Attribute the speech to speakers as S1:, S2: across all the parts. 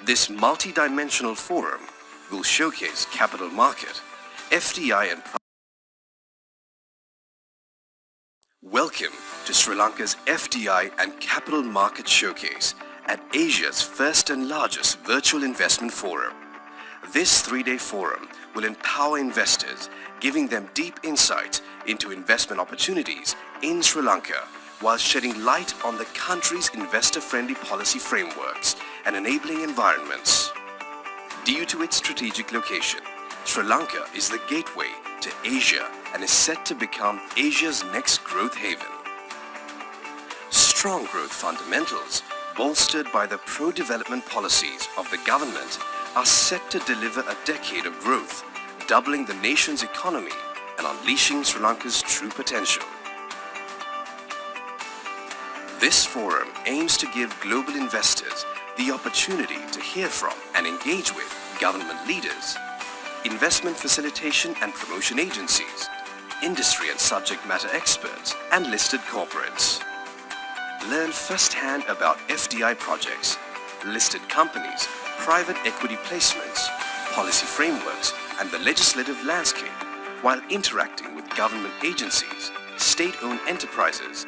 S1: This multi-dimensional forum will showcase capital market, FDI and Welcome to Sri Lanka's FDI and Capital Market Showcase at Asia's first and largest virtual investment forum. This three-day forum will empower investors, giving them deep insights into investment opportunities in Sri Lanka while shedding light on the country's investor-friendly policy frameworks and enabling environments. Due to its strategic location, Sri Lanka is the gateway to Asia and is set to become Asia's next growth haven. Strong growth fundamentals, bolstered by the pro-development policies of the government, are set to deliver a decade of growth, doubling the nation's economy and unleashing Sri Lanka's true potential. This forum aims to give global investors the opportunity to hear from and engage with government leaders, investment facilitation and promotion agencies, industry and subject matter experts, and listed corporates. Learn firsthand about FDI projects, listed companies, private equity placements, policy frameworks, and the legislative landscape while interacting with government agencies, state-owned enterprises,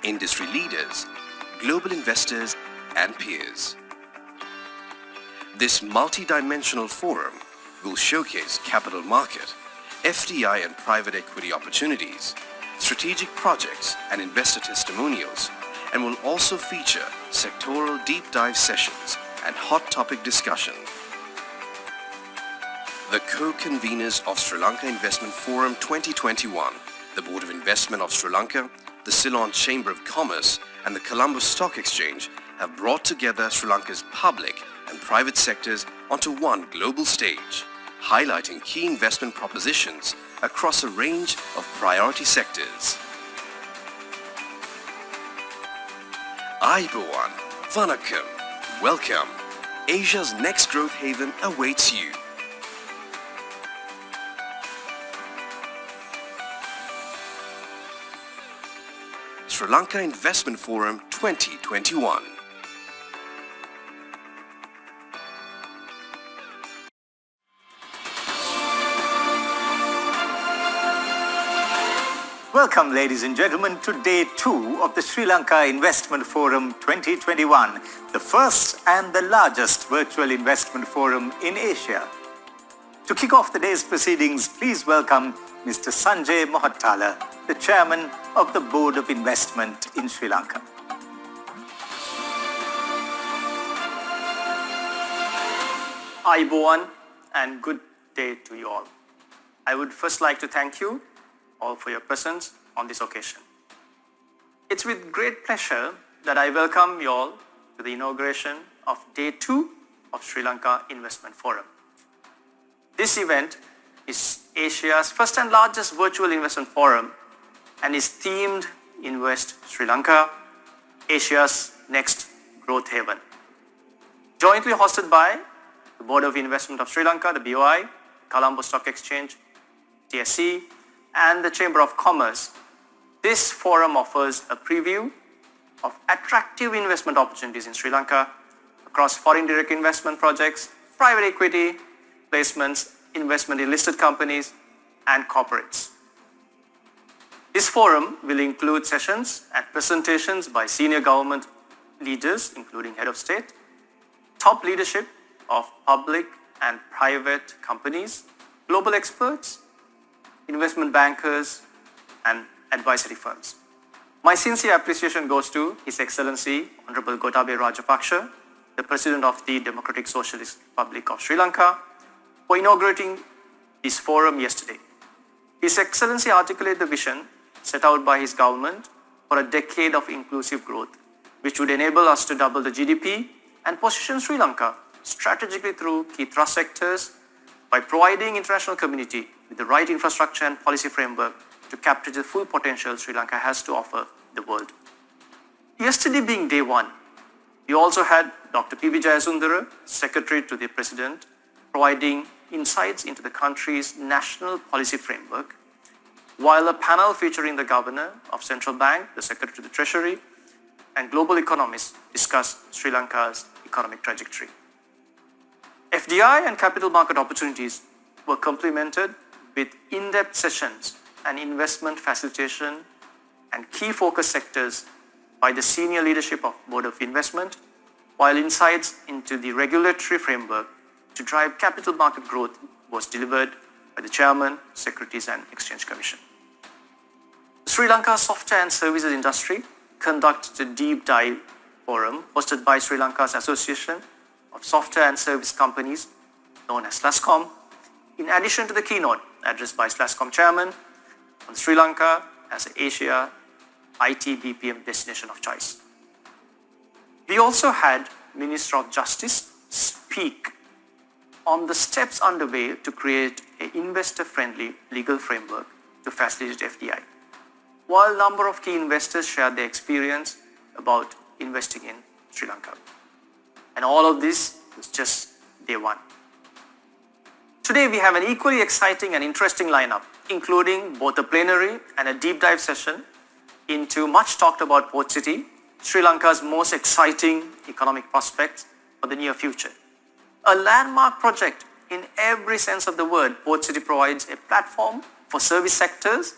S1: industry leaders, global investors, and peers. This multi-dimensional forum will showcase capital market, FDI and private equity opportunities, strategic projects and investor testimonials, and will also feature sectoral deep dive sessions and hot topic discussion. The co-conveners of Sri Lanka Investment Forum 2021, the Board of Investment of Sri Lanka, the Ceylon Chamber of Commerce, and the Colombo Stock Exchange have brought together Sri Lanka's public and private sectors onto one global stage, highlighting key investment propositions across a range of priority sectors. Ayubowan, Vanakkam, welcome. Asia's next growth haven awaits you. Sri Lanka Investment Forum 2021.
S2: Welcome, ladies and gentlemen, to day 2 of the Sri Lanka Investment Forum 2021, the first and the largest virtual investment forum in Asia. To kick off the day's proceedings, please welcome Mr. Sanjay Mohattala, the Chairman of the Board of Investment in Sri Lanka.
S3: Ayubowan, and good day to you all. I would first like to thank you all for your presence on this occasion. It's with great pleasure that I welcome you all to the inauguration of Day 2 of Sri Lanka Investment Forum. This event is Asia's first and largest virtual investment forum and is themed Invest Sri Lanka, Asia's next growth haven. Jointly hosted by the Board of Investment of Sri Lanka, the BOI, Colombo Stock Exchange, TSE, and the Chamber of Commerce, this forum offers a preview of attractive investment opportunities in Sri Lanka across foreign direct investment projects, private equity placements, investment in listed companies, and corporates. This forum will include sessions and presentations by senior government leaders, including head of state, top leadership of public and private companies, global experts, investment bankers, and advisory firms. My sincere appreciation goes to His Excellency Honorable Gotabaya Rajapaksa, the President of the Democratic Socialist Republic of Sri Lanka, for inaugurating this forum yesterday. His Excellency articulated the vision set out by his government for a decade of inclusive growth, which would enable us to double the GDP and position Sri Lanka strategically through key thrust sectors by providing international community with the right infrastructure and policy framework to capture the full potential Sri Lanka has to offer the world. Yesterday being day 1, we also had Dr. P.V. Jayasundara, Secretary to the President, providing insights into the country's national policy framework, while a panel featuring the Governor of Central Bank, the Secretary to the Treasury, and global economists discussed Sri Lanka's economic trajectory. FDI and capital market opportunities were complemented with in-depth sessions and investment facilitation and key focus sectors by the senior leadership of Board of Investment, while insights into the regulatory framework to drive capital market growth was delivered by the Chairman, Securities and Exchange Commission. Sri Lanka software and services industry conducted a deep dive forum hosted by Sri Lanka's Association of Software and Service Companies, known as SLASCOM, in addition to the keynote addressed by SLASCOM Chairman on Sri Lanka as Asia IT BPM destination of choice. We also had Minister of Justice speak on the steps underway to create an investor-friendly legal framework to facilitate FDI, while a number of key investors shared their experience about investing in Sri Lanka. And all of this was just day one. Today we have an equally exciting and interesting lineup, including both a plenary and a deep dive session into much talked about Port City, Sri Lanka's most exciting economic prospects for the near future. A landmark project in every sense of the word, Port City provides a platform for service sectors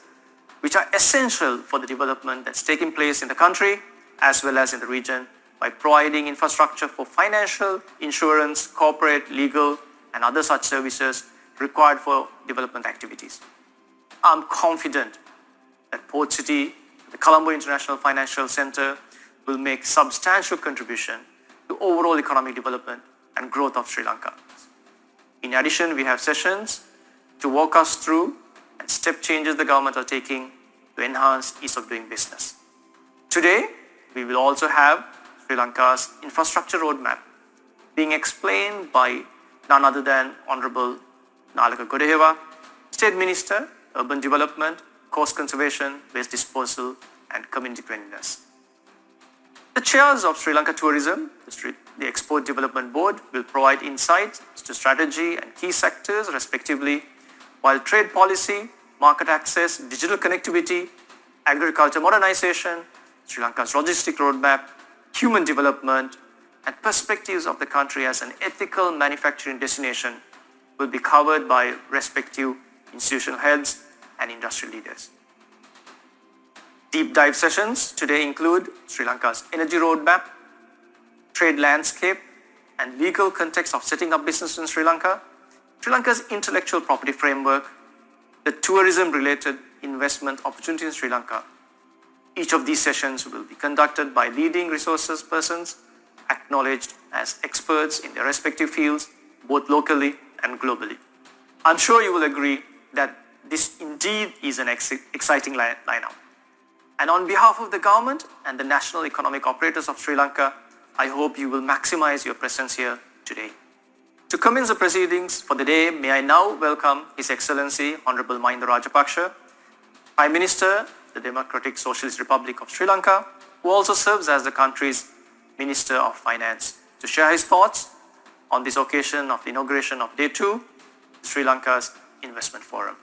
S3: which are essential for the development that's taking place in the country as well as in the region by providing infrastructure for financial, insurance, corporate, legal, and other such services required for development activities. I'm confident that Port City, the Colombo International Financial Center, will make substantial contribution to overall economic development and growth of Sri Lanka. In addition, we have sessions to walk us through and step changes the government are taking to enhance ease of doing business. Today, we will also have Sri Lanka's infrastructure roadmap being explained by none other than Honorable Nalaka Godehewa, State Minister, Urban Development, Coast Conservation, Waste Disposal, and Community Cleanliness. The chairs of Sri Lanka Tourism, the Export Development Board, will provide insights to strategy and key sectors respectively, while trade policy, market access, digital connectivity, agriculture modernization, Sri Lanka's logistic roadmap, human development, and perspectives of the country as an ethical manufacturing destination will be covered by respective institutional heads and industry leaders. Deep dive sessions today include Sri Lanka's energy roadmap, trade landscape, and legal context of setting up business in Sri Lanka, Sri Lanka's intellectual property framework, the tourism-related investment opportunity in Sri Lanka. Each of these sessions will be conducted by leading resources persons acknowledged as experts in their respective fields, both locally and globally. I'm sure you will agree that this indeed is an exciting lineup. And on behalf of the government and the national economic operators of Sri Lanka, I hope you will maximize your presence here today. To commence the proceedings for the day, may I now welcome His Excellency Honorable Mahinda Rajapaksa, Prime Minister, the Democratic Socialist Republic of Sri Lanka, who also serves as the country's Minister of Finance, to share his thoughts on this occasion of the inauguration of Day 2, Sri Lanka's Investment Forum.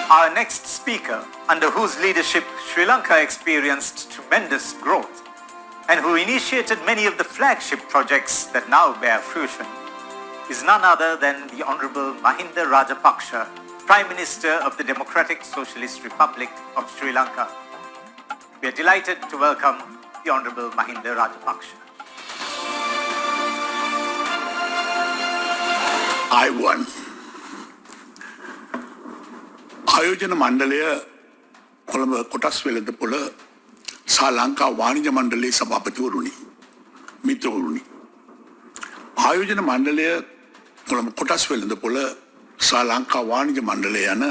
S2: Our next speaker, under whose leadership Sri Lanka experienced tremendous growth and who initiated many of the flagship projects that now bear fruition, is none other than the Honorable Mahinda Rajapaksa, Prime Minister of the Democratic Socialist Republic of Sri Lanka. We are delighted to welcome the Honorable Mahinda Rajapaksa.
S4: I1 ආයෝජන මණ්ඩලය කොළඹ කොටස් වෙළඳපොළ සහ ලංකා වාණිජ මණ්ඩලයේ සභාපතිවරුනි මිත්‍රවරුනි ආයෝජන මණ්ඩලය කොළඹ කොටස් වෙළඳපොළ සහ ලංකා වාණිජ මණ්ඩලය යන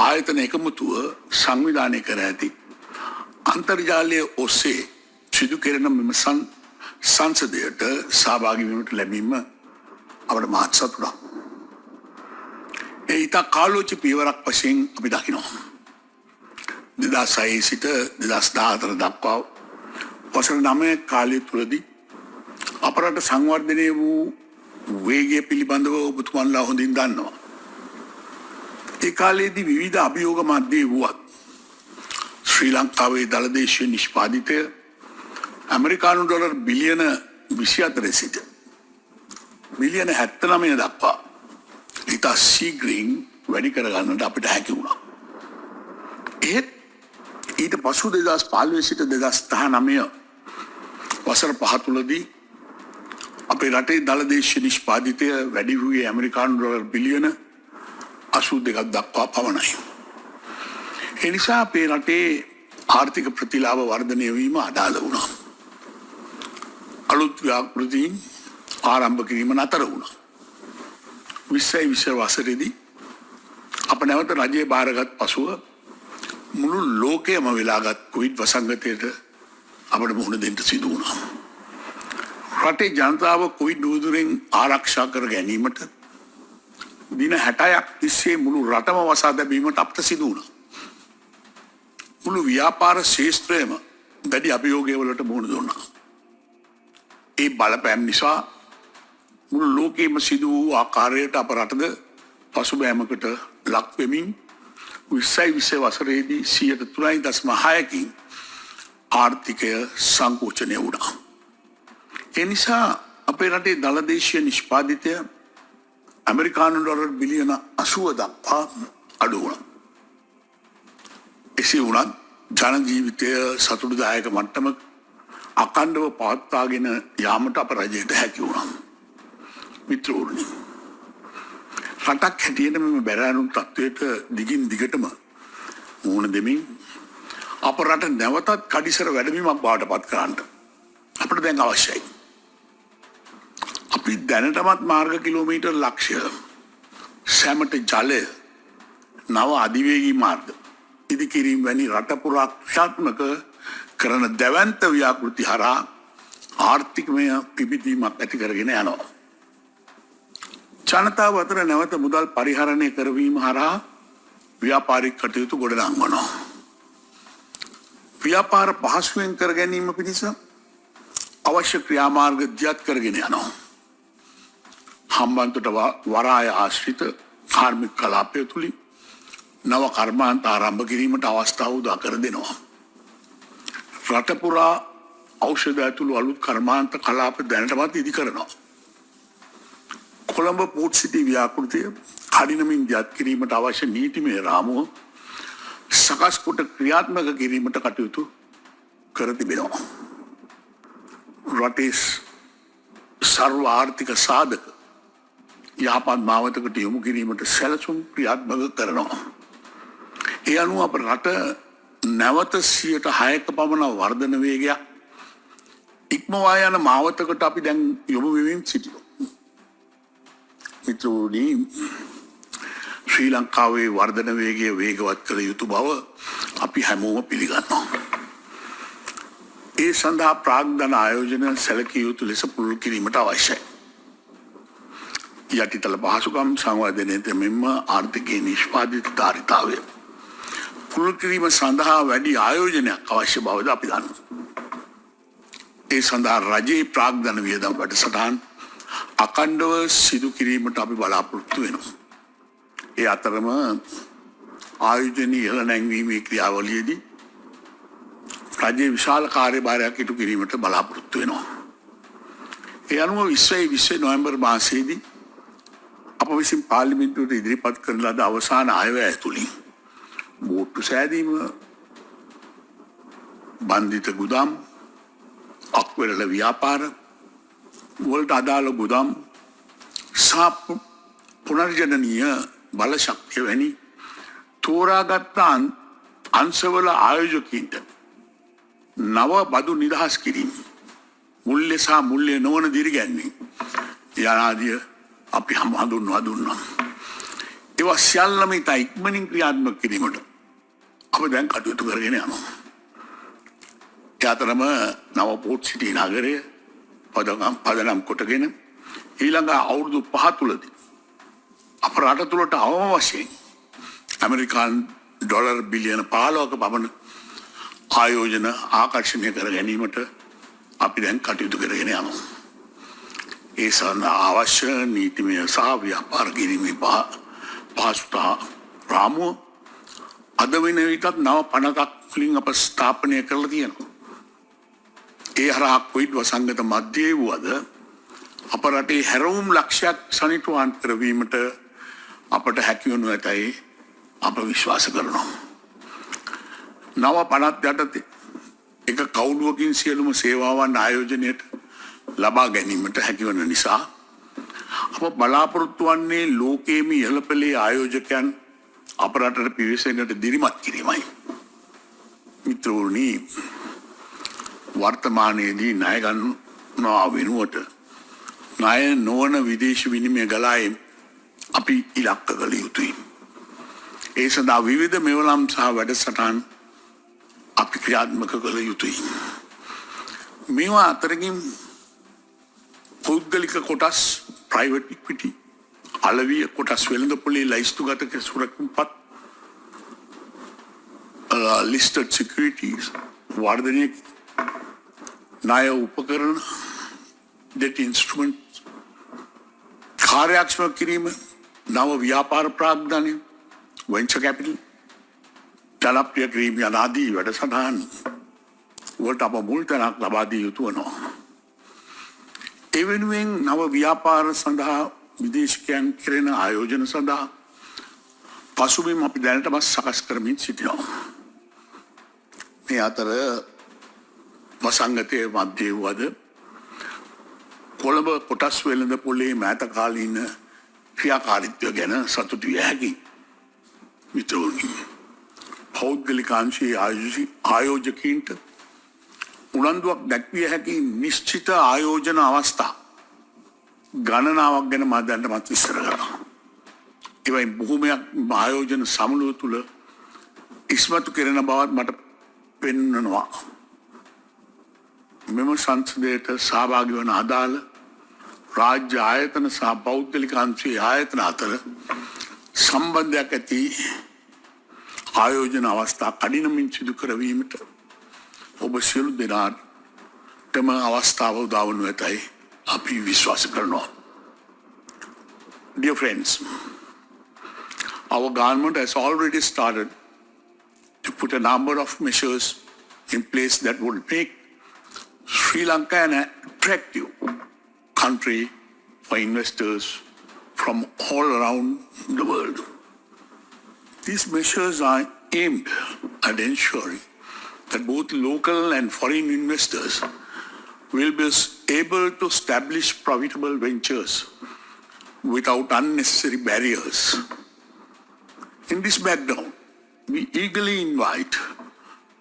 S4: ආයතන එකමුතුව සංවිධානය කර ඇති අන්තර්ජාලය ඔස්සේ සිදු කෙරෙන මෙම සංසදයට සහභාගී වීමට ලැබීම අපට මහත් සතුටක්. ඉතා කාලෝචි පියවරක් වශයෙන් අපි දකිනවා. 2006 සිට 2014 දක්වා වසර 9 කාලය තුලදී අපරට සංවර්ධනය වූ වේගය පිළිබඳව ඔබතුමන්ලා හොඳින් දන්නවා. ඒ කාලේදී විවිධ අභියෝග මැද්දේ වුවත් ශ්‍රී ලංකාවේ දළදේශීය නිෂ්පාදිතය ඇමරිකානු ඩොලර් බිලියන 24 සිට බිලියන 79 දක්වා ඉතා ශීඝ්‍රයෙන් වැඩි කරගන්නට අපිට හැකි වුණා. ඒත් ඊට පසු 2015 සිට 2019 වසර 5 තුලදී අපේ රටේ දළදේශීය නිෂ්පාදිතය වැඩි වූයේ ඇමරිකානු ඩොලර් බිලියන 82ක් දක්වා පමණයි. ඒ නිසා අපේ රටේ ආර්ථික ප්‍රතිලාභ වර්ධනය වීම අඩාල වුණා. අලුත් ව්‍යාපෘතීන් ආරම්භ කිරීම නතර වුණා. 2020 වසරේදී අප නැවත රජයේ බාරගත් පසුව මුළු ලෝකයම වෙලාගත් කොවිඩ් වසංගතයට අපට මුහුණ දෙන්න සිදු වුණා. රටේ ජනතාව කොවිඩ් උදුරෙන් ආරක්ෂා කර ගැනීමට දින 60ක් තිස්සේ මුළු රටම වසා දැමීමට අපට සිදු වුණා. මුළු ව්‍යාපාර ශේෂ්ත්‍රයම දැඩි අභියෝගයවලට මුහුණ දුන්නා. ඒ බලපෑම් නිසා මුළු ලෝකෙම සිදු වූ ආකාරයට අප රටද පසුබෑමකට ලක් වෙමින් 2020 වසරේදී 3.6කින් ආර්ථිකය සංකෝචනය වුණා. ඒ නිසා අපේ රටේ දළදේශීය නිෂ්පාදිතය ඇමරිකානු ඩොලර් බිලියන 80 දක්වා අඩු වුණා. එසේ වුණත් ජන ජීවිතය සතුටුදායක මට්ටමක අඛණ්ඩව පවත්වාගෙන යාමට අප රජයට හැකි වුණා. මිත්‍රවරුනි, රටක් හැටියට මෙම බැරෑරුම් තත්ත්වයට දිගින් දිගටම මුහුණ දෙමින් අප රට නැවතත් කඩිසර වැඩමීමක් බවට පත් කරන්න අපට දැන් අවශ්‍යයි. අපි දැනටමත් මාර්ග කිලෝමීටර් ලක්ෂය සැමට ජලය නව අධිවේගී මාර්ග ඉදිකිරීම වැනි රට පුරා ක්‍රියාත්මක කරන දැවැන්ත ව්‍යාපෘති හරහා ආර්ථිකමය පිබිදීමක් ඇති කරගෙන යනවා. ජනතාව අතර නැවත මුදල් පරිහරණය කරවීම හරහා ව්‍යාපාරික කටයුතු ගොඩනංවනවා. ව්‍යාපාර පහසුවෙන් කර ගැනීම පිණිස අවශ්‍ය ක්‍රියාමාර්ග දියත් කරගෙන යනවා. හම්බන්තොට වරාය ආශ්‍රිත කාර්මික කලාපය තුලින් නව කර්මාන්ත ආරම්භ කිරීමට අවස්ථාව උදා කර දෙනවා. රට පුරා ඖෂධ ඇතුළු අලුත් කර්මාන්ත කලාප දැනටමත් ඉදි කරනවා. කොළඹ පෝට් සිටි ව්‍යාපෘතිය කඩිනමින් දියත් කිරීමට අවශ්‍ය නීතිමය රාමුව සකස් කොට ක්‍රියාත්මක කිරීමට කටයුතු කර තිබෙනවා. රටේ සර්ව ආර්ථික සාධක යහපත් මාවතකට යොමු කිරීමට සැලසුම් ක්‍රියාත්මක කරනවා. ඒ අනුව අප රට නැවත 6% පමණ වර්ධන වේගයක් ඉක්මවා යන මාවතකට අපි දැන් යොමු වෙමින් සිටිනවා. මිත්‍රවරුනි, ශ්‍රී ලංකාවේ වර්ධන වේගය වේගවත් කළ යුතු බව අපි හැමෝම පිළිගන්නවා. ඒ සඳහා ප්‍රාග්ධන ආයෝජන සැලකිය යුතු ලෙස පුළුල් කිරීමට අවශ්‍යයි. යටිතල පහසුකම් සංවර්ධනයට මෙන්ම ආර්ථිකයේ නිෂ්පාදිත ධාරිතාවය පුළුල් කිරීම සඳහා වැඩි ආයෝජනයක් අවශ්‍ය බවද අපි දන්නවා. ඒ සඳහා රජයේ ප්‍රාග්ධන වියදම් වැඩසටහන් අඛණ්ඩව සිදු කිරීමට අපි බලාපොරොත්තු වෙනවා. ඒ අතරම ආයෝජනීය ඉහළ නැංවීමේ ක්‍රියාවලියේදී රජයේ විශාල කාර්යභාරයක් ඉටු කිරීමට බලාපොරොත්තු වෙනවා. ඒ අනුව 2020 නොවැම්බර් මාසයේදී අප විසින් පාර්ලිමේන්තුවට ඉදිරිපත් කරන ලද අවසාන අයවැය තුලින් බෝට්ටු සෑදීම, බන්ධිත ගුදාම්, අක්වෙරළ ව්‍යාපාර වලට අදාළ ගුදාම් සහ පුනර්ජනනීය බල ශක්තිය වැනි තෝරාගත් අංශවල ආයෝජකයින්ට නව බදු නිදහස් කිරීම, මුල්‍ය සහ මුල්‍ය නොවන දිරිගැන්වීම යනාදිය අපි හඳුන්වා දුන්නා. ඒවා සියල්ලම ඉතා ඉක්මනින් ක්‍රියාත්මක කිරීමට අප දැන් කටයුතු කරගෙන යනවා. ඒ අතරම නව පෝට් සිටි නගරය පදනම් කොටගෙන ඊළඟ අවුරුදු 5 තුලදී අප රට තුළට අවම වශයෙන් ඇමරිකානු ඩොලර් බිලියන 15ක පමණ ආයෝජන ආකර්ෂණය කර ගැනීමට අපි දැන් කටයුතු කරගෙන යනවා. ඒ සඳහා අවශ්‍ය නීතිමය සහ ව්‍යාපාර කිරීමේ පහසුතා රාමුව අද වෙන විටත් නව 50ක් වලින් අප ස්ථාපනය කරලා තියෙනවා. ඒ හරහා කොවිඩ් වසංගත මැදේ වුවද අප රටේ හැරවුම් ලක්ෂයක් සනිටුවාන් කරවීමට අපට හැකි වනු ඇතයි අප විශ්වාස කරනවා. නව 50 යටතේ එක කවුළුවකින් සියලුම සේවාවන් ආයෝජනයට ලබා ගැනීමට හැකිවන නිසා අප බලාපොරොත්තු වන්නේ ලෝකයේම ඉහළ පෙළේ ආයෝජකයන් අප රටට පිවිසෙන්නට දිරිමත් කිරීමයි. මිත්‍රවරුනි, වර්තමානයේදී ණය ගන්නවා වෙනුවට ණය නොවන විදේශ විනිමය ගලායීම අපි ඉලක්ක කළ යුතුයි. ඒ සඳහා විවිධ මෙවලම් සහ වැඩසටහන් අපි ක්‍රියාත්මක කළ යුතුයි. මේවා අතරකින් පෞද්ගලික කොටස්, ප්‍රයිවට් ඉක්විටි, අලවිය කොටස් වෙළඳපොලේ ලයිස්තුගත සුරකින්පත් listed securities වර්ධනය, ණය උපකරණ, debt instruments කාර්යක්ෂම කිරීම, නව ව්‍යාපාර ප්‍රාග්ධනය, venture capital ජනප්‍රිය කිරීම යනාදී වැඩසටහන් වලට අප මුල් තැනක් ලබා දිය යුතු වෙනවා. ඒ වෙනුවෙන් නව ව්‍යාපාර සඳහා විදේශිකයන් කෙරෙන ආයෝජන සඳහා පසුබිම් අපි දැනටම සකස් කරමින් සිටිනවා. මේ අතර වසංගතයේ මැදේ වුවද කොළඹ කොටස් වෙළඳපොලේ මෑතකාලීන ක්‍රියාකාරීත්වය ගැන සතුටු විය හැකියි. මිත්‍රවරුනි, පෞද්ගලිකාංශයේ ආයෝජකයින්ට උනන්දුවක් දැක්විය හැකි නිශ්චිත ආයෝජන අවස්ථා ගණනාවක් ගැන මා දැනටමත් විස්තර කරනවා. ඒවයි බොහෝමයක් ආයෝජන සමුළුව තුළ ඉස්මතු කෙරෙන බවත් මට පෙන්වනවා. මෙම සංසදයට සහභාගී වන අදාළ රාජ්‍ය ආයතන සහ පෞද්ගලිකාංශයේ ආයතන අතර සම්බන්ධයක් ඇති ආයෝජන අවස්ථා කඩිනමින් සිදු කරවීමට ඔබ සියලු දෙනාටම අවස්ථාව උදා වනු ඇතයි අපි විශ්වාස කරනවා. Dear friends, our government has already started to put a number of measures in place that will make Sri Lanka an attractive country for investors from all around the world. These measures are aimed at ensuring that both local and foreign investors will be able to establish profitable ventures without unnecessary barriers. In this background, we eagerly invite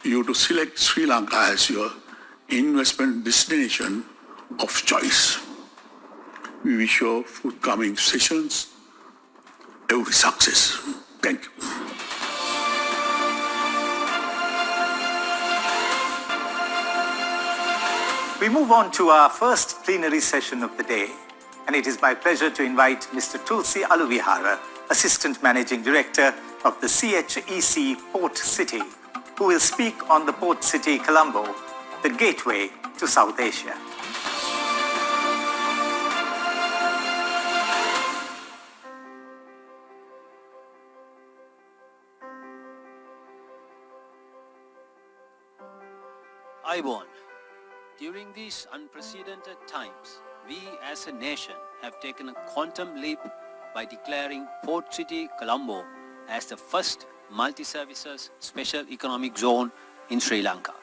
S4: you to select Sri Lanka as your investment destination of choice. We wish your forthcoming sessions every success. Thank you.
S2: We move on to our first plenary session of the day, and it is my pleasure to invite Mr. Tulsi Aluvihara, Assistant Managing Director of the CHEC Port City, who will speak on the Port City Colombo, the gateway to South Asia.
S5: Aibon, during these unprecedented times, we as a nation have taken a quantum leap by declaring Port City Colombo as the first multi-services special economic zone in Sri Lanka.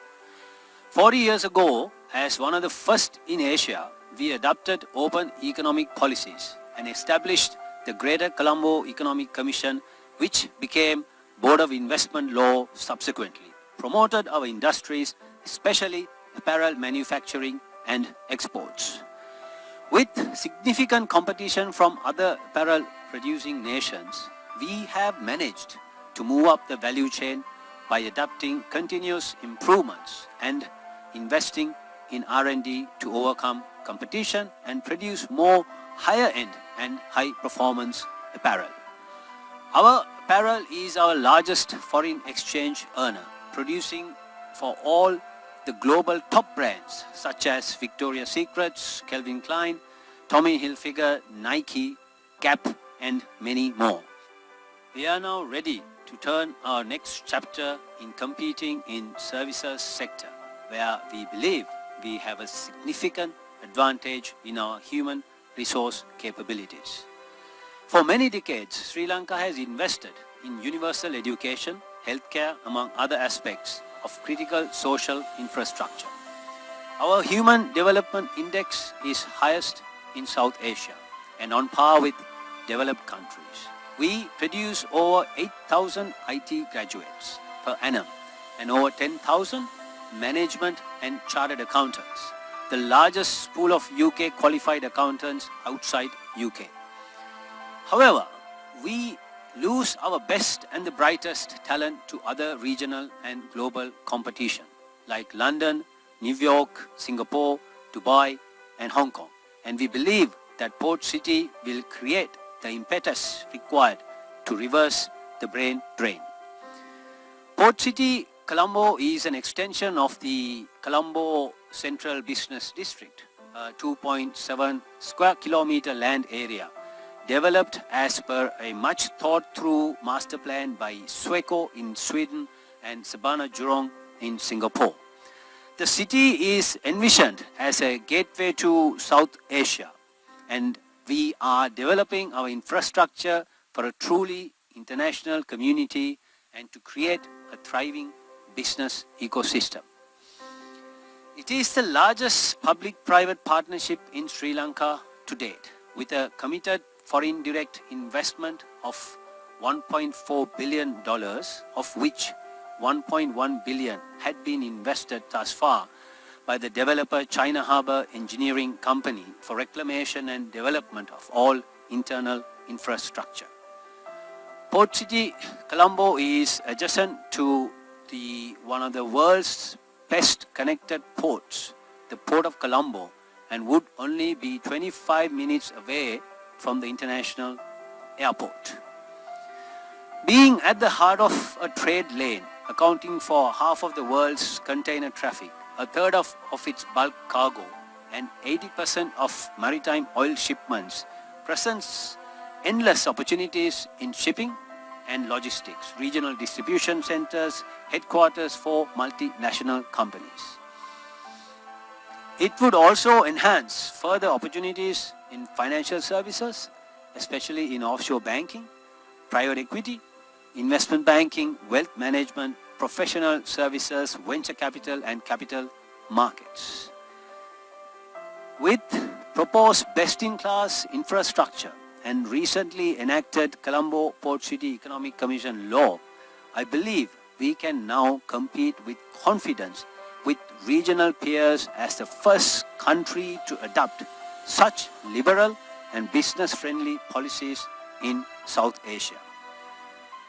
S5: 40 years ago, as one of the first in Asia, we adopted open economic policies and established the Greater Colombo Economic Commission, which became Board of Investment Law subsequently, promoted our industries, especially apparel manufacturing and exports. With significant competition from other apparel producing nations, we have managed to move up the value chain by adopting continuous improvements and investing in R&D to overcome competition and produce more higher end and high performance apparel. Our apparel is our largest foreign exchange earner, producing for all the global top brands such as Victoria's Secret, Calvin Klein, Tommy Hilfiger, Nike, Gap and many more. We are now ready to turn our next chapter in competing in services sector, where we believe we have a significant advantage in our human resource capabilities. For many decades, Sri Lanka has invested in universal education, healthcare, among other aspects of critical social infrastructure. Our Human Development Index is highest in South Asia and on par with developed countries. We produce over 8,000 IT graduates per annum and over 10,000 management and chartered accountants, the largest pool of UK qualified accountants outside UK. However, we lose our best and the brightest talent to other regional and global competition like London, New York, Singapore, Dubai and Hong Kong. And we believe that Port City will create the impetus required to reverse the brain drain. Port City Colombo is an extension of the Colombo Central Business District, a 2.7 square kilometer land area developed as per a much thought through master plan by Sweco in Sweden and Sabana Jurong in Singapore. The city is envisioned as a gateway to South Asia, and we are developing our infrastructure for a truly international community and to create a thriving business ecosystem. It is the largest public-private partnership in Sri Lanka to date, with a committed foreign direct investment of $1.4 billion, of which $1.1 billion had been invested thus far by the developer China Harbour Engineering Company for reclamation and development of all internal infrastructure. Port City Colombo is adjacent to one of the world's best connected ports, the Port of Colombo, and would only be 25 minutes away from the international airport. Being at the heart of a trade lane, accounting for half of the world's container traffic, a third of its bulk cargo, and 80% of maritime oil shipments, presents endless opportunities in shipping and logistics, regional distribution centers, headquarters for multinational companies. It would also enhance further opportunities in financial services, especially in offshore banking, private equity, investment banking, wealth management, professional services, venture capital and capital markets. With proposed best-in-class infrastructure and recently enacted Colombo Port City Economic Commission law, I believe we can now compete with confidence with regional peers as the first country to adopt such liberal and business-friendly policies in South Asia.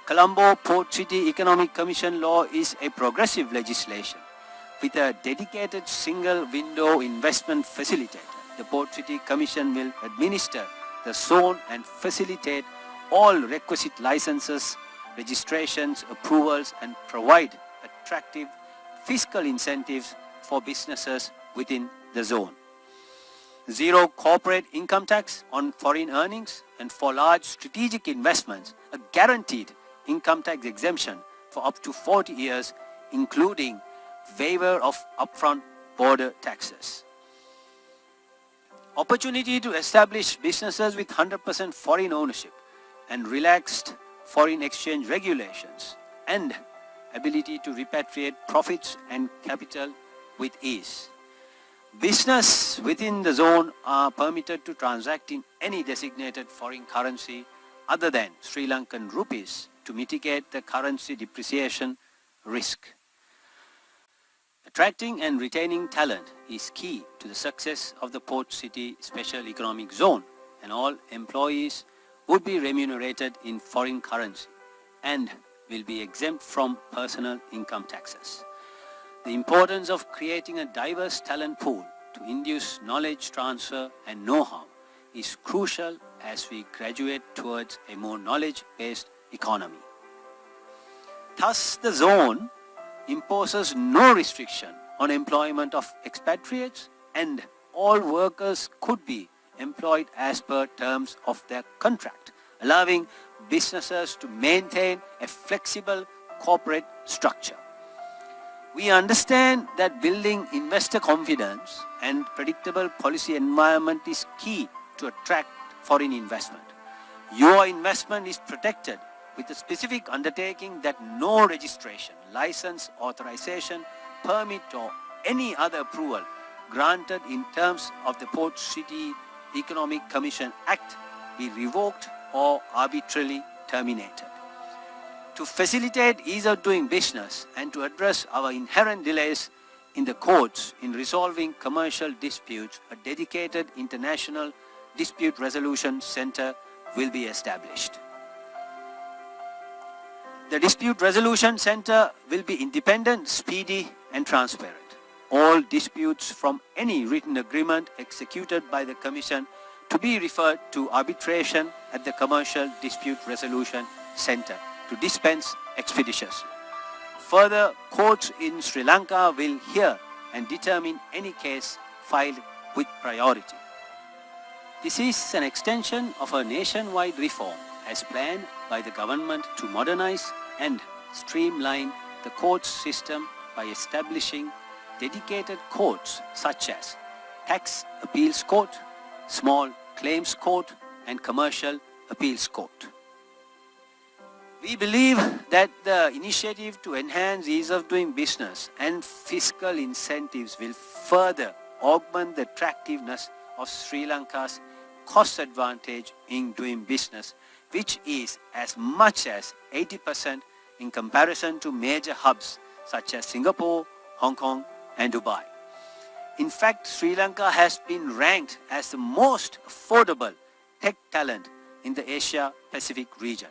S5: Colombo Port City Economic Commission law is a progressive legislation with a dedicated single-window investment facilitator. The Port City Commission will administer the zone and facilitate all requisite licenses, registrations, approvals, and provide attractive fiscal incentives for businesses within the zone. Zero corporate income tax on foreign earnings, and for large strategic investments, a guaranteed income tax exemption for up to 40 years, including waiver of upfront border taxes. Opportunity to establish businesses with 100% foreign ownership and relaxed foreign exchange regulations, and ability to repatriate profits and capital with ease. Business within the zone are permitted to transact in any designated foreign currency other than Sri Lankan rupees to mitigate the currency depreciation risk. Attracting and retaining talent is key to the success of the Port City Special Economic Zone, and all employees would be remunerated in foreign currency and will be exempt from personal income taxes. The importance of creating a diverse talent pool to induce knowledge transfer and know-how is crucial as we graduate towards a more knowledge-based economy. Thus, the zone imposes no restriction on employment of expatriates, and all workers could be employed as per terms of their contract, allowing businesses to maintain a flexible corporate structure. We understand that building investor confidence and predictable policy environment is key to attract foreign investment. Your investment is protected with a specific undertaking that no registration, license, authorization, permit or any other approval granted in terms of the Port City Economic Commission Act be revoked or arbitrarily terminated. To facilitate ease of doing business and to address our inherent delays in the courts in resolving commercial disputes, a dedicated international dispute resolution center will be established. The Dispute Resolution Center will be independent, speedy and transparent. All disputes from any written agreement executed by the Commission to be referred to arbitration at the Commercial Dispute Resolution Center to dispense expeditiously. Further, courts in Sri Lanka will hear and determine any case filed with priority. This is an extension of a nationwide reform as planned by the government to modernize and streamline the courts system by establishing dedicated courts such as Tax Appeals Court, Small Claims Court and Commercial Appeals Court. We believe that the initiative to enhance ease of doing business and fiscal incentives will further augment the attractiveness of Sri Lanka's cost advantage in doing business, which is as much as 80% in comparison to major hubs such as Singapore, Hong Kong and Dubai. In fact, Sri Lanka has been ranked as the most affordable tech talent in the Asia-Pacific region.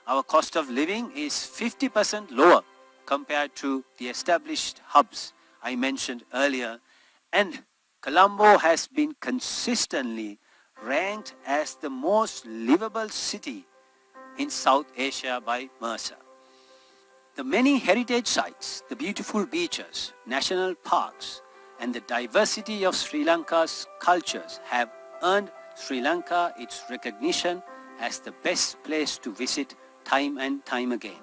S5: Our cost of living is 50% lower compared to the established hubs I mentioned earlier, and Colombo has been consistently ranked as the most livable city in South Asia by Mercer. The many heritage sites, the beautiful beaches, national parks, and the diversity of Sri Lanka's cultures have earned Sri Lanka its recognition as the best place to visit time and time again.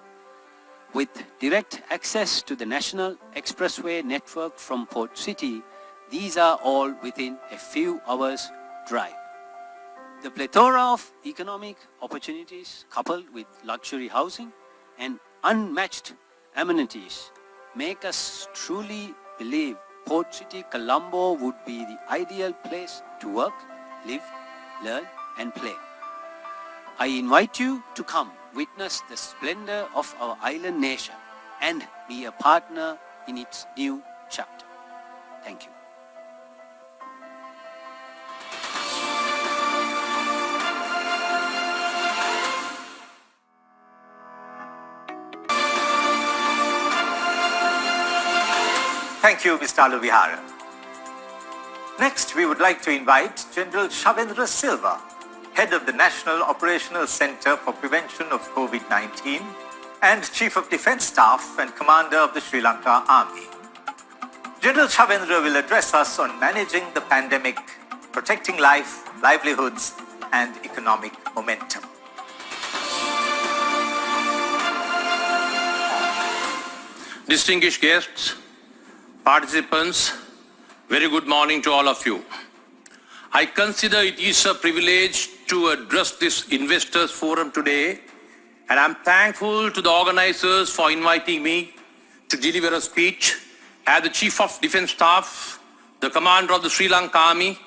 S5: With direct access to the National Expressway network from Port City, these are all within a few hours' drive. The plethora of economic opportunities coupled with luxury housing and unmatched amenities make us truly believe Port City Colombo would be the ideal place to work, live, learn and play. I invite you to come witness the splendor of our island nation and be a partner in its new chapter. Thank you.
S2: Thank you, Mr. Alovihara. Next, we would like to invite General Shavendra Silva, Head of the National Operational Center for Prevention of COVID-19 and Chief of Defence Staff and Commander of the Sri Lanka Army. General Shavendra will address us on managing the pandemic, protecting life, livelihoods and economic momentum.
S6: Distinguished guests, participants, very good morning to all of you. I consider it is a privilege to address this investors forum today, and I'm thankful to the organizers for inviting me to deliver a speech as the Chief of Defence Staff, the Commander of the Sri Lanka Army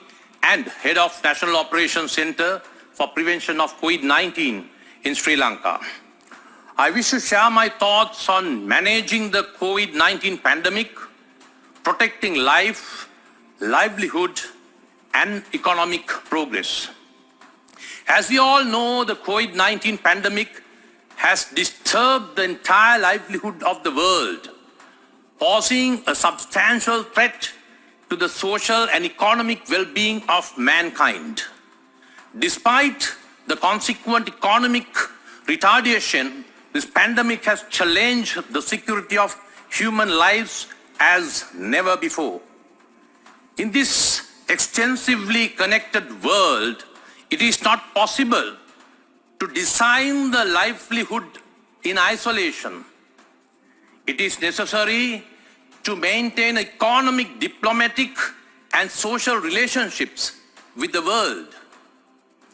S6: and Head of National Operations Center for Prevention of COVID-19 in Sri Lanka. I wish to share my thoughts on managing the COVID-19 pandemic, protecting life, livelihood, and economic progress. As we all know, the COVID-19 pandemic has disturbed the entire livelihood of the world, posing a substantial threat to the social and economic well-being of mankind. Despite the consequent economic retardation, this pandemic has challenged the security of human lives as never before. In this extensively connected world, it is not possible to design the livelihood in isolation. It is necessary to maintain economic, diplomatic, and social relationships with the world.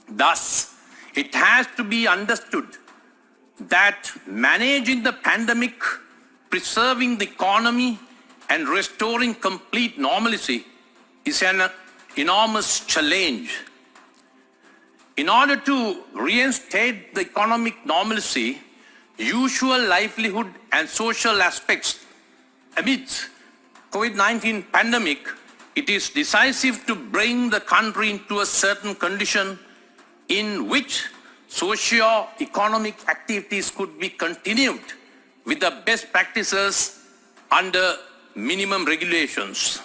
S6: Thus, it has to be understood that managing the pandemic, preserving the economy, and restoring complete normalcy is an enormous challenge. In order to reinstate the economic normalcy, usual livelihood and social aspects amidst COVID-19 pandemic, it is decisive to bring the country into a certain condition in which socio-economic activities could be continued with the best practices under minimum regulations.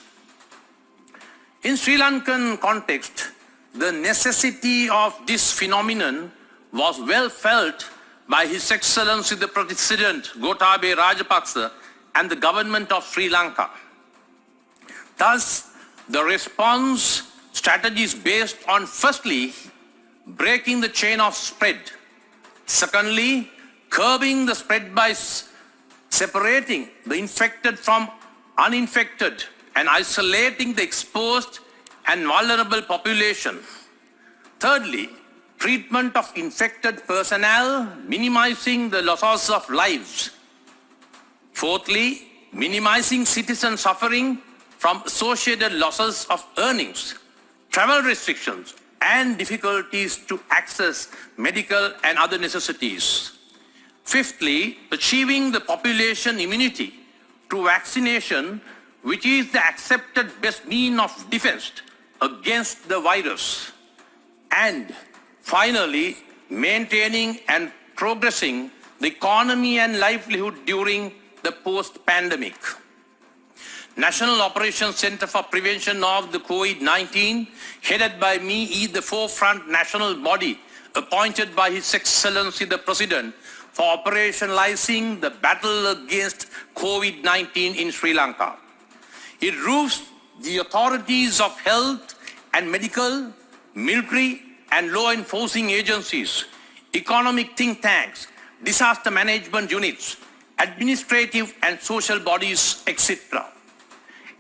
S6: In Sri Lankan context, the necessity of this phenomenon was well felt by His Excellency the President Gotabaya Rajapaksa and the government of Sri Lanka. Thus, the response strategy is based on, firstly, breaking the chain of spread. Secondly, curbing the spread by separating the infected from uninfected and isolating the exposed and vulnerable population. Thirdly, treatment of infected personnel, minimizing the losses of lives. Fourthly, minimizing citizen suffering from associated losses of earnings, travel restrictions, and difficulties to access medical and other necessities. Fifthly, achieving the population immunity through vaccination, which is the accepted best means of defense against the virus. And finally, maintaining and progressing the economy and livelihood during the post-pandemic. National Operations Center for Prevention of the COVID-19, headed by me, is the forefront national body appointed by His Excellency the President for operationalizing the battle against COVID-19 in Sri Lanka. It roofs the authorities of health and medical, military and law enforcing agencies, economic think tanks, disaster management units, administrative and social bodies, etc.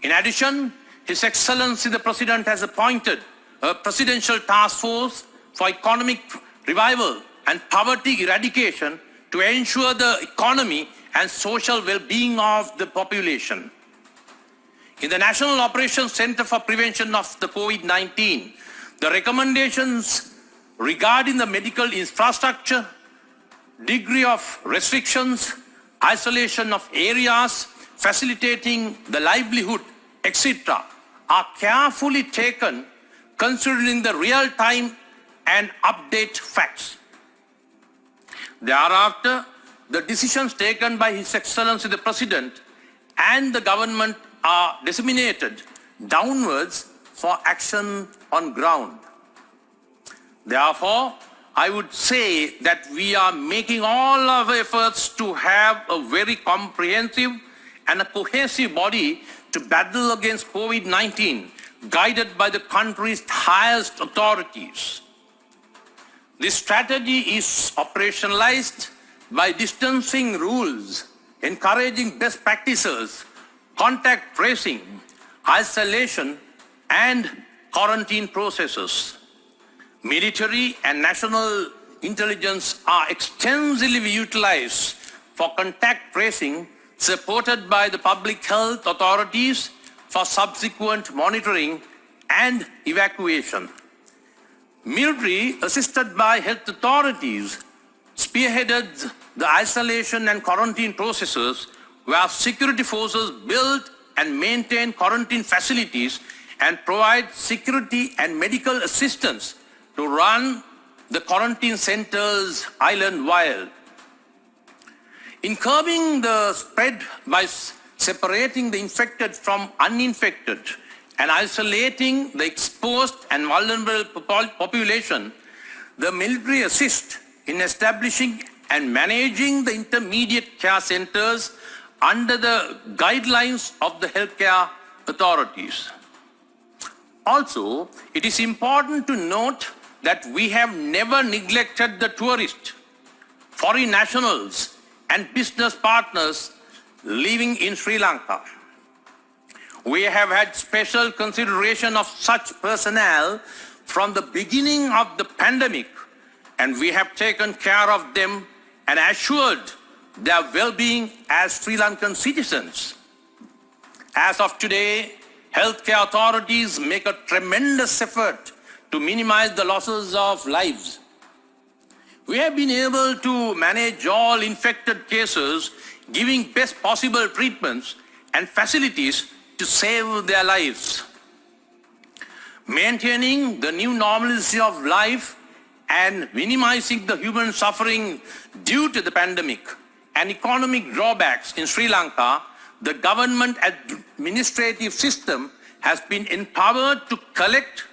S6: In addition, His Excellency the President has appointed a presidential task force for economic revival and poverty eradication to ensure the economy and social well-being of the population. In the National Operations Center for Prevention of the COVID-19, the recommendations regarding the medical infrastructure, degree of restrictions, isolation of areas, facilitating the livelihood, etc., are carefully taken considering the real-time and update facts. Thereafter, the decisions taken by His Excellency the President and the government are disseminated downwards for action on ground. Therefore, I would say that we are making all our efforts to have a very comprehensive and a cohesive body to battle against COVID-19, guided by the country's highest authorities. This strategy is operationalized by distancing rules, encouraging best practices, contact tracing, isolation, and quarantine processes. Military and national intelligence are extensively utilized for contact tracing, supported by the public health authorities for subsequent monitoring and evacuation. Military, assisted by health authorities, spearheaded the isolation and quarantine processes, where security forces build and maintain quarantine facilities and provide security and medical assistance to run the quarantine centers island-wide. In curbing the spread by separating the infected from uninfected and isolating the exposed and vulnerable population, the military assists in establishing and managing the intermediate care centers under the guidelines of the healthcare authorities. Also, it is important to note that we have never neglected the tourists, foreign nationals, and business partners living in Sri Lanka. We have had special consideration of such personnel from the beginning of the pandemic, and we have taken care of them and assured their well-being as Sri Lankan citizens. As of today, healthcare authorities make a tremendous effort to minimize the losses of lives. We have been able to manage all infected cases, giving best possible treatments and facilities to save their lives. Maintaining the new normalcy of life and minimizing the human suffering due to the pandemic and economic drawbacks in Sri Lanka, the government administrative system has been empowered to collect,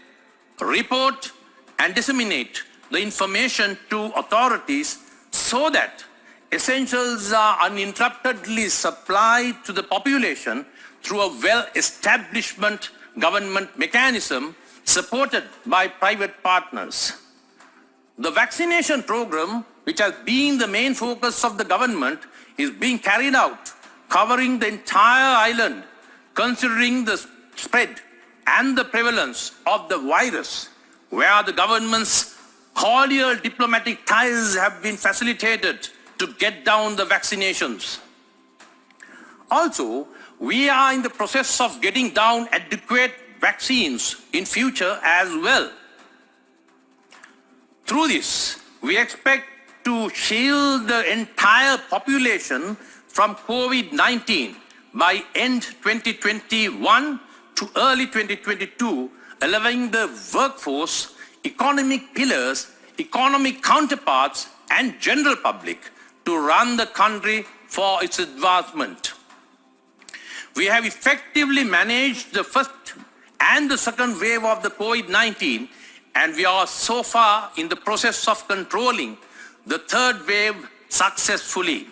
S6: report, and disseminate the information to authorities so that essentials are uninterruptedly supplied to the population through a well-established government mechanism supported by private partners. The vaccination program, which has been the main focus of the government, is being carried out, covering the entire island, considering the spread and the prevalence of the virus, where the government's cordial diplomatic ties have been facilitated to get down the vaccinations. Also, we are in the process of getting down adequate vaccines in future as well. Through this, we expect to shield the entire population from COVID-19 by end 2021 to early 2022, allowing the workforce, economic pillars, economic counterparts, and general public to run the country for its advancement. We have effectively managed the first and the second wave of the COVID-19, and we are so far in the process of controlling the third wave successfully.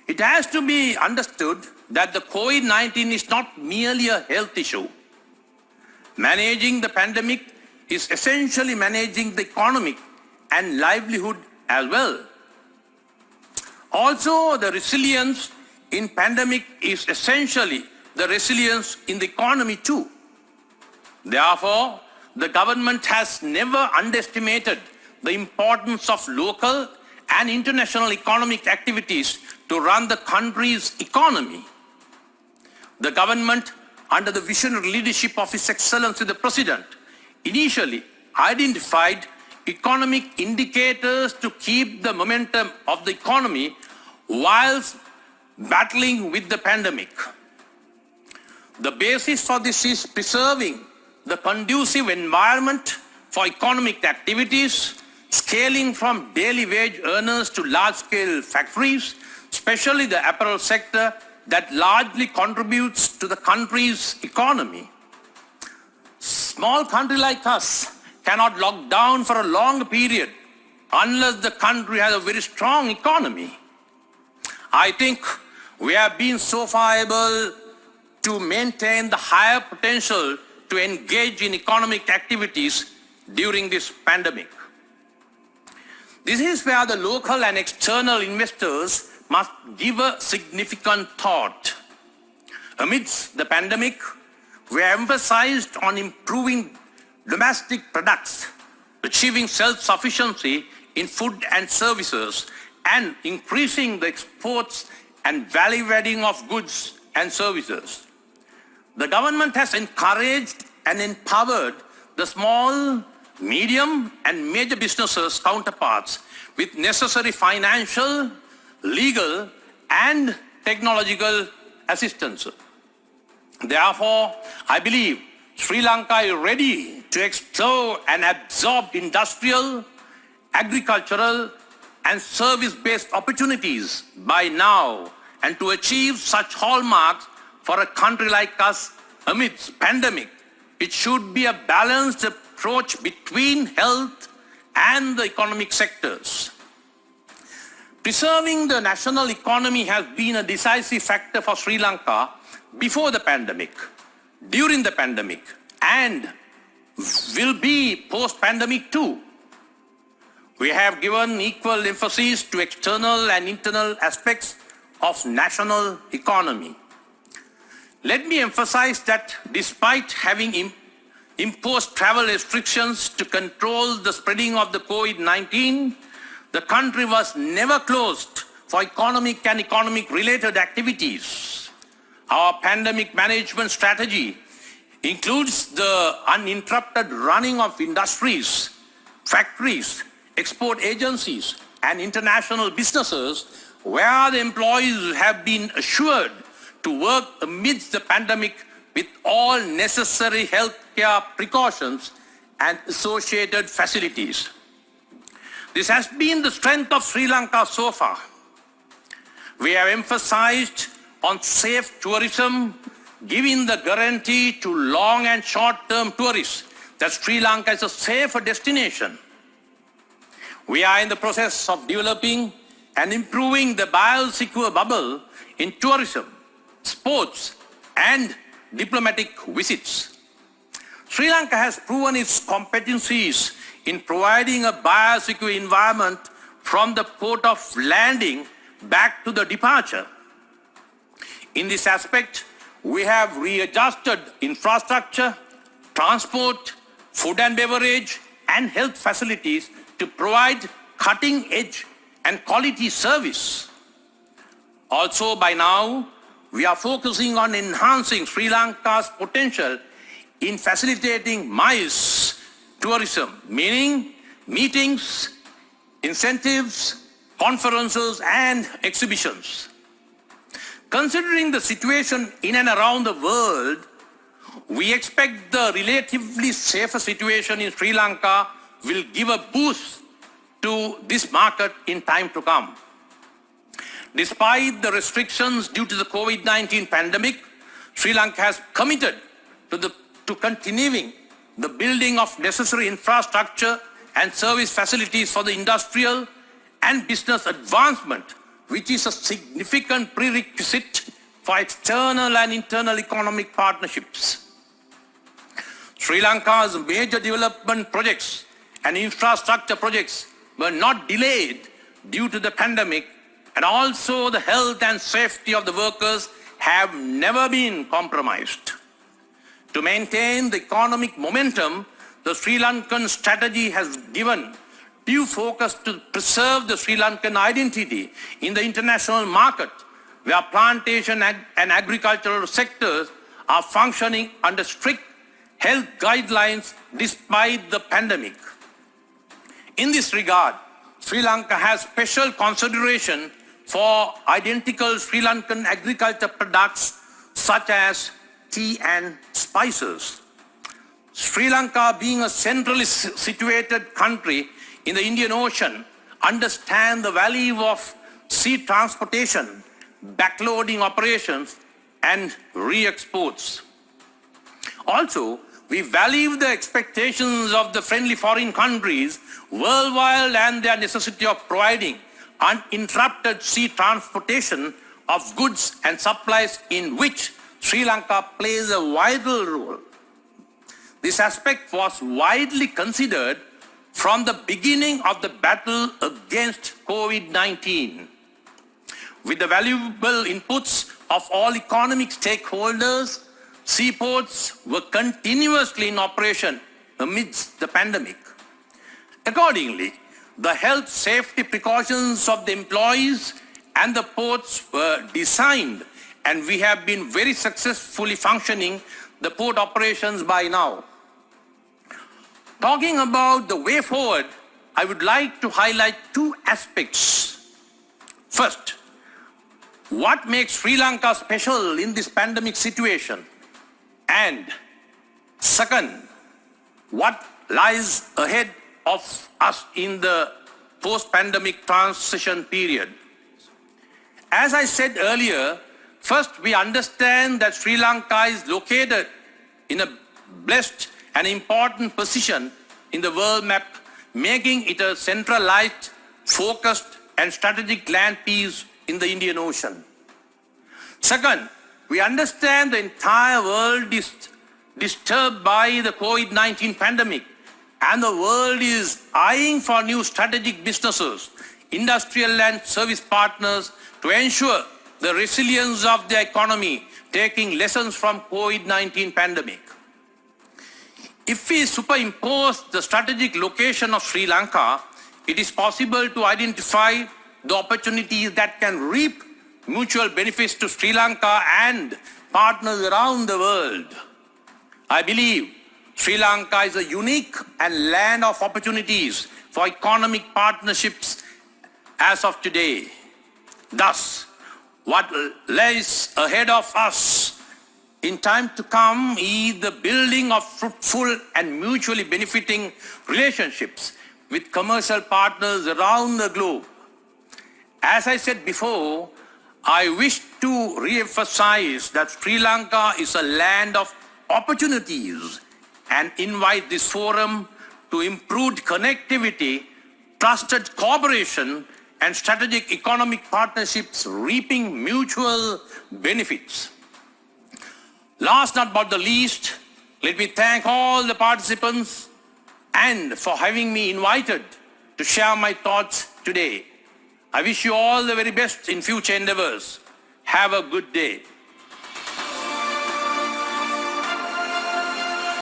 S6: It has to be understood that the COVID-19 is not merely a health issue. Managing the pandemic is essentially managing the economic and livelihood as well. Also, the resilience in pandemic is essentially the resilience in the economy too. Therefore, the government has never underestimated the importance of local and international economic activities to run the country's economy. The government, under the visionary leadership of His Excellency the President, initially identified economic indicators to keep the momentum of the economy whilst battling with the pandemic. The basis for this is preserving the conducive environment for economic activities, scaling from daily wage earners to large-scale factories, especially the apparel sector that largely contributes to the country's economy. Small country like us cannot lock down for a long period unless the country has a very strong economy. I think we have been so far able to maintain the higher potential to engage in economic activities during this pandemic. This is where the local and external investors must give a significant thought. Amidst the pandemic, we emphasized on improving domestic products, achieving self-sufficiency in food and services, and increasing the exports and value-adding of goods and services. The government has encouraged and empowered the small, medium, and major businesses counterparts with necessary financial, legal, and technological assistance. Therefore, I believe Sri Lanka is ready to explore and absorb industrial, agricultural, and service-based opportunities by now, and to achieve such hallmarks for a country like us amidst pandemic. It should be a balanced approach between health and the economic sectors. Preserving the national economy has been a decisive factor for Sri Lanka before the pandemic, during the pandemic, and will be post-pandemic too. We have given equal emphasis to external and internal aspects of national economy. Let me emphasize that despite having imposed travel restrictions to control the spreading of the COVID-19, the country was never closed for economic and economic-related activities. Our pandemic management strategy includes the uninterrupted running of industries, factories, export agencies, and international businesses where the employees have been assured to work amidst the pandemic with all necessary healthcare precautions and associated facilities. This has been the strength of Sri Lanka so far. We have emphasized on safe tourism, giving the guarantee to long and short-term tourists that Sri Lanka is a safer destination. We are in the process of developing and improving the biosecure bubble in tourism, sports, and diplomatic visits. Sri Lanka has proven its competencies in providing a biosecure environment from the port of landing back to the departure. In this aspect, we have readjusted infrastructure, transport, food and beverage, and health facilities to provide cutting-edge and quality service. Also, by now, we are focusing on enhancing Sri Lanka's potential in facilitating MICE tourism, meaning meetings, incentives, conferences, and exhibitions. Considering the situation in and around the world, we expect the relatively safer situation in Sri Lanka will give a boost to this market in time to come. Despite the restrictions due to the COVID-19 pandemic, Sri Lanka has committed to continuing the building of necessary infrastructure and service facilities for the industrial and business advancement, which is a significant prerequisite for external and internal economic partnerships. Sri Lanka's major development projects and infrastructure projects were not delayed due to the pandemic, and also the health and safety of the workers have never been compromised. To maintain the economic momentum, the Sri Lankan strategy has given due focus to preserve the Sri Lankan identity in the international market, where plantation and agricultural sectors are functioning under strict health guidelines despite the pandemic. In this regard, Sri Lanka has special consideration for identical Sri Lankan agriculture products such as tea and spices. Sri Lanka, being a centrally situated country in the Indian Ocean, understands the value of sea transportation, backloading operations, and re-exports. Also, we value the expectations of the friendly foreign countries worldwide and their necessity of providing uninterrupted sea transportation of goods and supplies, in which Sri Lanka plays a vital role. This aspect was widely considered from the beginning of the battle against COVID-19. With the valuable inputs of all economic stakeholders, seaports were continuously in operation amidst the pandemic. Accordingly, the health safety precautions of the employees and the ports were designed, and we have been very successfully functioning the port operations by now. Talking about the way forward, I would like to highlight two aspects. First, what makes Sri Lanka special in this pandemic situation? And second, what lies ahead of us in the post-pandemic transition period? As I said earlier, first we understand that Sri Lanka is located in a blessed and important position in the world map, making it a centralized, focused, and strategic land piece in the Indian Ocean. Second, we understand the entire world is disturbed by the COVID-19 pandemic, and the world is eyeing for new strategic businesses, industrial and service partners to ensure the resilience of the economy, taking lessons from COVID-19 pandemic. If we superimpose the strategic location of Sri Lanka, it is possible to identify the opportunities that can reap mutual benefits to Sri Lanka and partners around the world. I believe Sri Lanka is a unique and land of opportunities for economic partnerships as of today. Thus, what lies ahead of us in time to come is the building of fruitful and mutually benefiting relationships with commercial partners around the globe. As I said before, I wish to re-emphasize that Sri Lanka is a land of opportunities and invite this forum to improved connectivity, trusted cooperation, and strategic economic partnerships reaping mutual benefits. Last but the least, let me thank all the participants and for having me invited to share my thoughts today. I wish you all the very best in future endeavors. Have a good day.